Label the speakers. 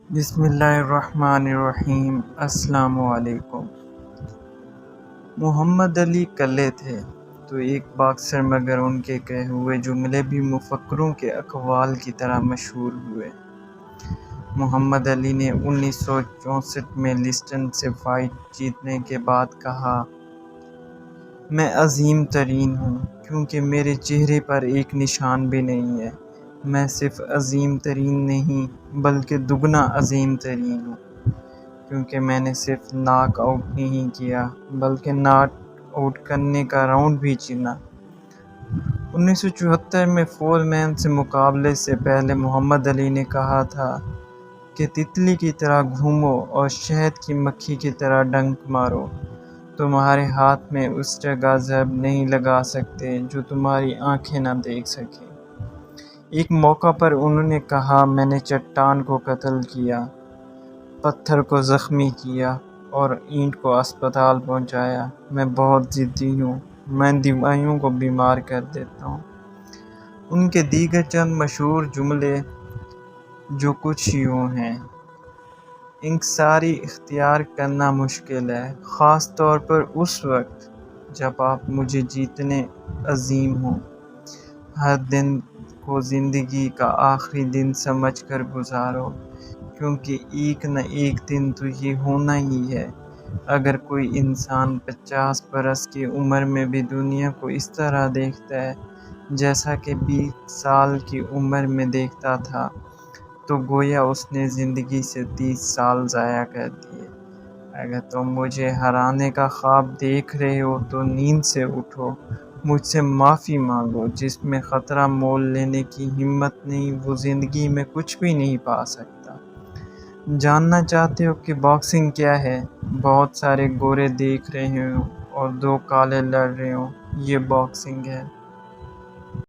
Speaker 1: بسم اللہ الرحمن الرحیم۔ السلام علیکم۔ محمد علی کلے تھے تو ایک باکسر، مگر ان کے کہے ہوئے جملے بھی مفکروں کے اقوال کی طرح مشہور ہوئے۔ محمد علی نے 1964 میں لسٹن سے فائٹ جیتنے کے بعد کہا، میں عظیم ترین ہوں کیونکہ میرے چہرے پر ایک نشان بھی نہیں ہے۔ میں صرف عظیم ترین نہیں بلکہ دگنا عظیم ترین ہوں، کیونکہ میں نے صرف ناک آؤٹ نہیں کیا بلکہ ناک آؤٹ کرنے کا راؤنڈ بھی چنا۔ 1974 میں فورمین سے مقابلے سے پہلے محمد علی نے کہا تھا کہ تتلی کی طرح گھومو اور شہد کی مکھی کی طرح ڈنک مارو، تمہارے ہاتھ میں اس جگہ زہر نہیں لگا سکتے جو تمہاری آنکھیں نہ دیکھ سکیں۔ ایک موقع پر انہوں نے کہا، میں نے چٹان کو قتل کیا، پتھر کو زخمی کیا اور اینٹ کو اسپتال پہنچایا۔ میں بہت ضدی ہوں، میں دیواروں کو بیمار کر دیتا ہوں۔ ان کے دیگر چند مشہور جملے جو کچھ یوں ہیں، انکساری اختیار کرنا مشکل ہے، خاص طور پر اس وقت جب آپ مجھے جیتنے عزیم ہوں۔ ہر دن کو زندگی کا آخری دن سمجھ کر گزارو، کیونکہ ایک نہ ایک دن تو یہ ہونا ہی ہے۔ اگر کوئی انسان 50 برس کی عمر میں بھی دنیا کو اس طرح دیکھتا ہے جیسا کہ 20 سال کی عمر میں دیکھتا تھا، تو گویا اس نے زندگی سے 30 سال ضائع کر دیے۔ اگر تم مجھے ہرانے کا خواب دیکھ رہے ہو تو نیند سے اٹھو، مجھ سے معافی مانگو۔ جس میں خطرہ مول لینے کی ہمت نہیں، وہ زندگی میں کچھ بھی نہیں پا سکتا۔ جاننا چاہتے ہو کہ باکسنگ کیا ہے؟ بہت سارے گورے دیکھ رہے ہوں اور 2 کالے لڑ رہے ہوں، یہ باکسنگ ہے۔